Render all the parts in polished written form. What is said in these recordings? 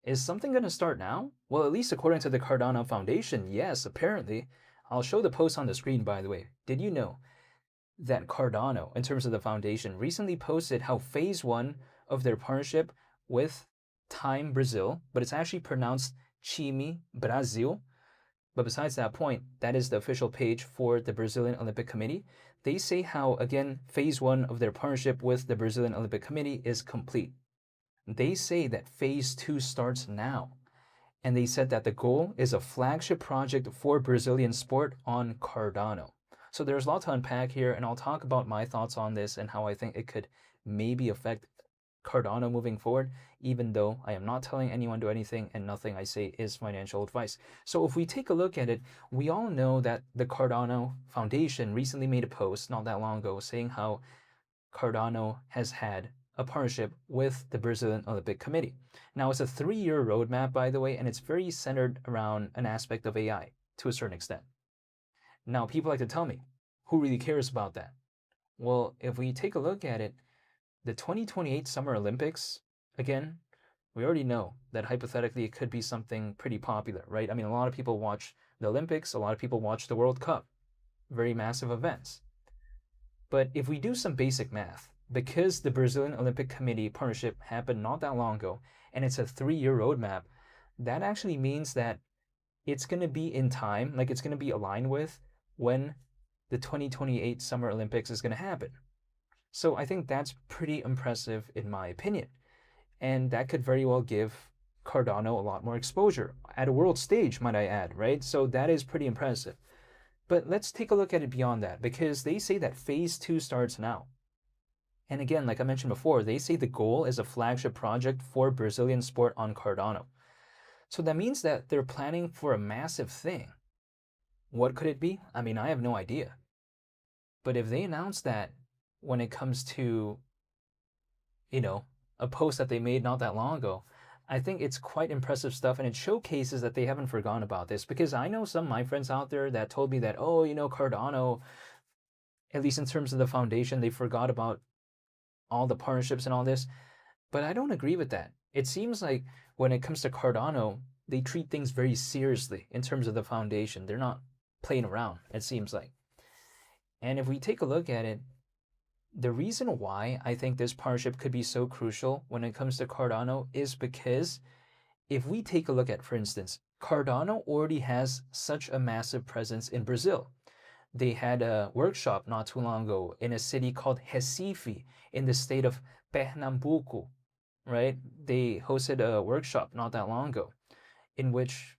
Is something going to start now? Well, at least according to the Cardano Foundation, yes, apparently. I'll show the post on the screen, by the way. Did you know that Cardano, in terms of the foundation, recently posted how phase one of their partnership with Time Brazil, but it's actually pronounced Time Brasil. But besides that point, that is the official page for the Brazilian Olympic Committee. They say how, again, phase one of their partnership with the Brazilian Olympic Committee is complete. They say that phase two starts now. And they said that the goal is a flagship project for Brazilian sport on Cardano. So there's a lot to unpack here, and I'll talk about my thoughts on this and how I think it could maybe affect Cardano moving forward, even though I am not telling anyone to do anything and nothing I say is financial advice. So if we take a look at it, we all know that the Cardano Foundation recently made a post not that long ago saying how Cardano has had a partnership with the Brazilian Olympic Committee. Now, it's a 3-year roadmap, by the way, and it's very centered around an aspect of AI to a certain extent. Now, people like to tell me, who really cares about that? Well, if we take a look at it, the 2028 Summer Olympics, again, we already know that hypothetically it could be something pretty popular, right? I mean, a lot of people watch the Olympics, a lot of people watch the World Cup, very massive events. But if we do some basic math, because the Brazilian Olympic Committee partnership happened not that long ago, and it's a 3-year roadmap, that actually means that it's going to be in time, like it's going to be aligned with when the 2028 Summer Olympics is going to happen. So I think that's pretty impressive in my opinion. And that could very well give Cardano a lot more exposure at a world stage, might I add, right? So that is pretty impressive. But let's take a look at it beyond that, because they say that phase two starts now. And again, like I mentioned before, they say the goal is a flagship project for Brazilian sport on Cardano. So that means that they're planning for a massive thing. What could it be? I mean, I have no idea. But if they announce that when it comes to, a post that they made not that long ago, I think it's quite impressive stuff, and it showcases that they haven't forgotten about this, because I know some of my friends out there that told me that, Cardano, at least in terms of the foundation, they forgot about all the partnerships and all this. But I don't agree with that. It seems like when it comes to Cardano, they treat things very seriously in terms of the foundation. They're not playing around, it seems like. And if we take a look at it, the reason why I think this partnership could be so crucial when it comes to Cardano is because if we take a look at, for instance, Cardano already has such a massive presence in Brazil. They had a workshop not too long ago in a city called Recife in the state of Pernambuco, right? They hosted a workshop not that long ago in which,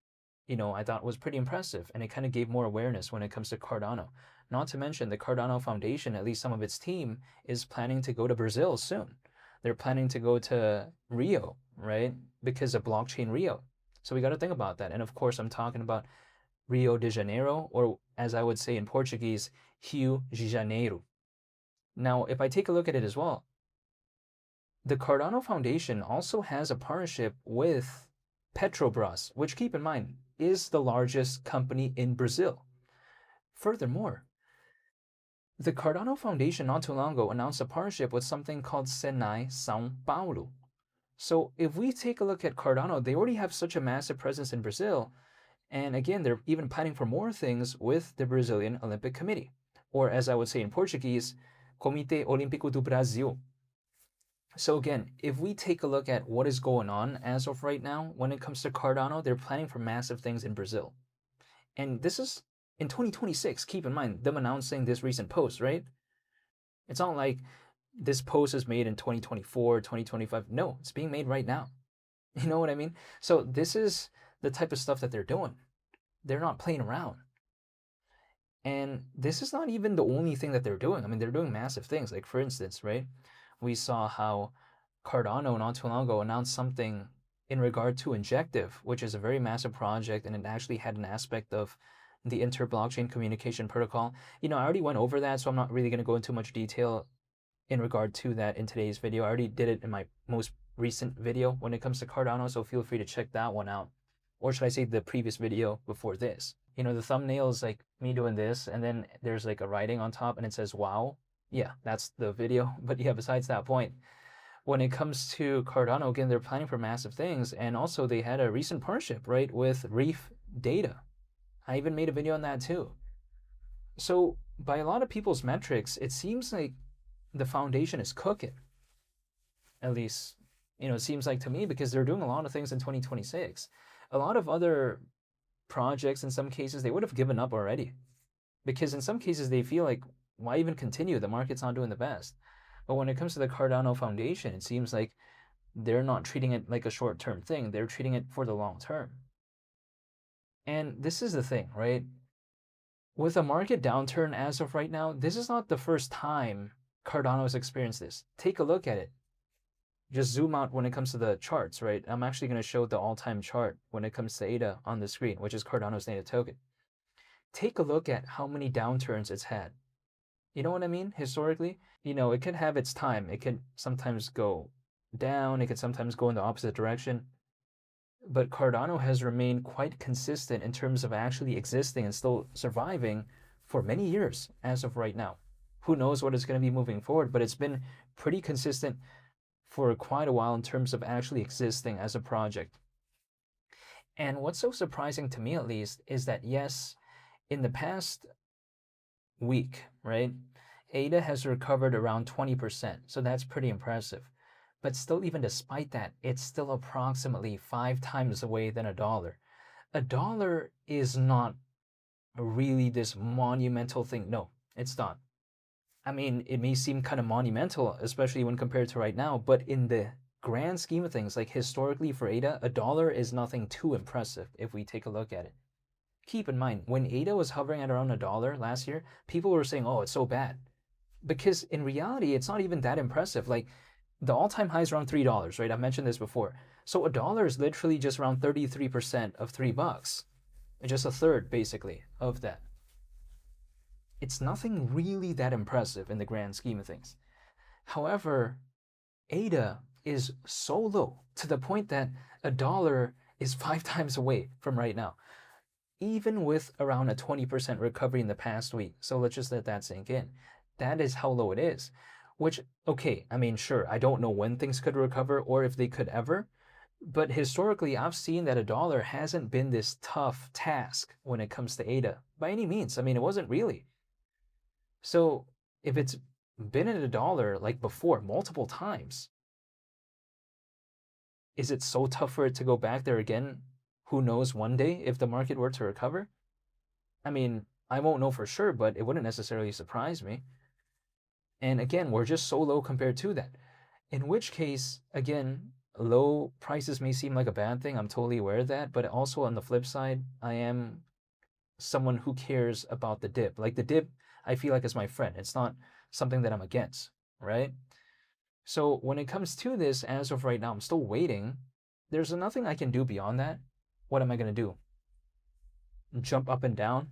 I thought was pretty impressive, and it kind of gave more awareness when it comes to Cardano. Not to mention the Cardano Foundation, at least some of its team, is planning to go to Brazil soon. They're planning to go to Rio, right? Because of Blockchain Rio. So we got to think about that. And of course, I'm talking about Rio de Janeiro, or as I would say in Portuguese, Rio de Janeiro. Now, if I take a look at it as well, the Cardano Foundation also has a partnership with Petrobras, which, keep in mind, is the largest company in Brazil. Furthermore, the Cardano Foundation not too long ago announced a partnership with something called Senai São Paulo. So if we take a look at Cardano, they already have such a massive presence in Brazil. And again, they're even planning for more things with the Brazilian Olympic Committee, or as I would say in Portuguese, Comitê Olímpico do Brasil. So again, if we take a look at what is going on as of right now, when it comes to Cardano, they're planning for massive things in Brazil. And this is in 2026, keep in mind, them announcing this recent post, right? It's not like this post is made in 2024, 2025. No, it's being made right now. You know what I mean? So this is the type of stuff that they're doing. They're not playing around. And this is not even the only thing that they're doing. I mean, they're doing massive things. Like, for instance, right? We saw how Cardano not too long ago announced something in regard to Injective, which is a very massive project, and it actually had an aspect of the inter-blockchain communication protocol. I already went over that, so I'm not really going to go into much detail in regard to that in today's video. I already did it in my most recent video when it comes to Cardano, so feel free to check that one out. Or should I say the previous video before this? The thumbnail is like me doing this, and then there's like a writing on top, and it says, wow. Yeah, that's the video. But yeah, besides that point. when it comes to Cardano, again, they're planning for massive things. And also, they had a recent partnership, right, with Reef Data. I even made a video on that too. So, by a lot of people's metrics, it seems like the foundation is cooking. At least, it seems like to me, because they're doing a lot of things in 2026. A lot of other projects, in some cases, they would have given up already. Because in some cases, they feel like, why even continue? The market's not doing the best. But when it comes to the Cardano Foundation, it seems like they're not treating it like a short-term thing. They're treating it for the long term. And this is the thing, right? With a market downturn as of right now, this is not the first time Cardano has experienced this. Take a look at it. Just zoom out when it comes to the charts, right? I'm actually going to show the all-time chart when it comes to ADA on the screen, which is Cardano's native token. Take a look at how many downturns it's had. You know what I mean? Historically, it can have its time. It can sometimes go down. It can sometimes go in the opposite direction. But Cardano has remained quite consistent in terms of actually existing and still surviving for many years as of right now. Who knows what it's going to be moving forward, but it's been pretty consistent for quite a while in terms of actually existing as a project. And what's so surprising to me, at least, is that yes, in the past week, right, ADA has recovered around 20%, so that's pretty impressive. But still, even despite that, it's still approximately 5 times away than a dollar. A dollar is not really this monumental thing. No, it's not. I mean, it may seem kind of monumental, especially when compared to right now, but in the grand scheme of things, like historically for ADA, a dollar is nothing too impressive if we take a look at it. Keep in mind, when ADA was hovering at around a dollar last year, people were saying, oh, it's so bad. Because in reality, it's not even that impressive. Like, the all-time high is around $3, right? I've mentioned this before. So a dollar is literally just around 33% of $3. Just a third, basically, of that. It's nothing really that impressive in the grand scheme of things. However, ADA is so low to the point that a dollar is 5 times away from right now, even with around a 20% recovery in the past week. So let's just let that sink in. That is how low it is. Which, okay, I mean, sure, I don't know when things could recover or if they could ever, but historically, I've seen that a dollar hasn't been this tough task when it comes to ADA by any means. I mean, it wasn't really. So if it's been at a dollar like before multiple times, is it so tough for it to go back there again? Who knows one day if the market were to recover? I mean, I won't know for sure, but it wouldn't necessarily surprise me. And again, we're just so low compared to that. In which case, again, low prices may seem like a bad thing. I'm totally aware of that. But also on the flip side, I am someone who cares about the dip. Like the dip, I feel like is my friend. It's not something that I'm against, right? So when it comes to this, as of right now, I'm still waiting. There's nothing I can do beyond that. What am I going to do? Jump up and down,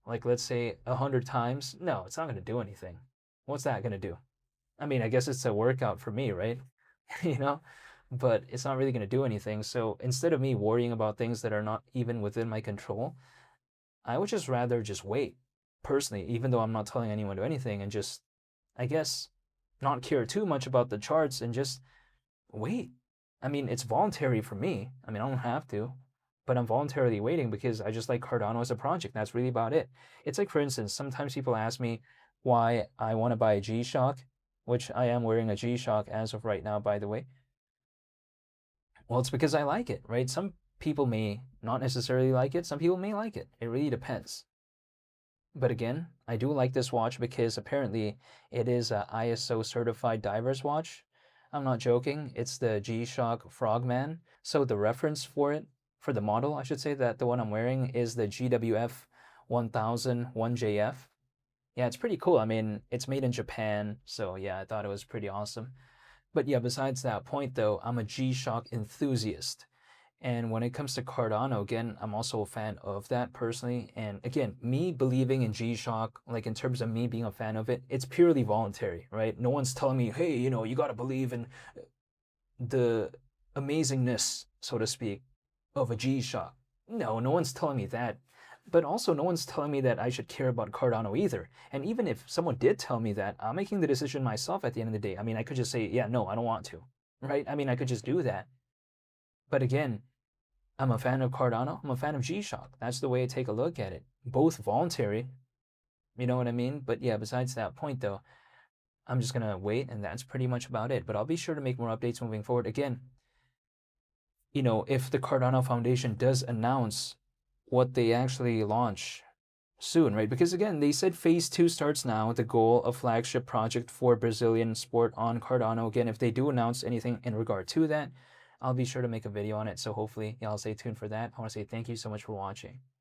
like let's say 100 times? No, it's not going to do anything. What's that going to do? I mean, I guess it's a workout for me, right? But it's not really going to do anything. So instead of me worrying about things that are not even within my control, I would just rather just wait, personally, even though I'm not telling anyone to do anything, and just, I guess, not care too much about the charts and just wait. I mean, it's voluntary for me. I mean, I don't have to, but I'm voluntarily waiting because I just like Cardano as a project. That's really about it. It's like, for instance, sometimes people ask me why I want to buy a G-Shock, which I am wearing a G-Shock as of right now, by the way. Well, it's because I like it, right? Some people may not necessarily like it. Some people may like it. It really depends. But again, I do like this watch because apparently it is a ISO certified diver's watch. I'm not joking. It's the G-Shock Frogman. So the reference for it, for the model, I should say, that the one I'm wearing is the GWF 1001JF. Yeah, it's pretty cool. I mean, it's made in Japan. So yeah, I thought it was pretty awesome. But yeah, besides that point though, I'm a G-Shock enthusiast. And when it comes to Cardano, again, I'm also a fan of that personally. And again, me believing in G-Shock, like in terms of me being a fan of it, it's purely voluntary, right? No one's telling me, hey, you got to believe in the amazingness, so to speak, of a G-Shock. No one's telling me that. But also, no one's telling me that I should care about Cardano either. And even if someone did tell me that, I'm making the decision myself at the end of the day. I mean, I could just say, yeah, no, I don't want to, right? I mean, I could just do that. But again, I'm a fan of Cardano. I'm a fan of G-Shock. That's the way I take a look at it. Both voluntary, you know what I mean? But yeah, besides that point though, I'm just gonna wait, and that's pretty much about it. But I'll be sure to make more updates moving forward. Again, if the Cardano Foundation does announce what they actually launch soon, right? Because again, they said phase 2 starts now with the goal of flagship project for Brazilian sport on Cardano. Again, if they do announce anything in regard to that, I'll be sure to make a video on it. So hopefully y'all stay tuned for that. I want to say thank you so much for watching.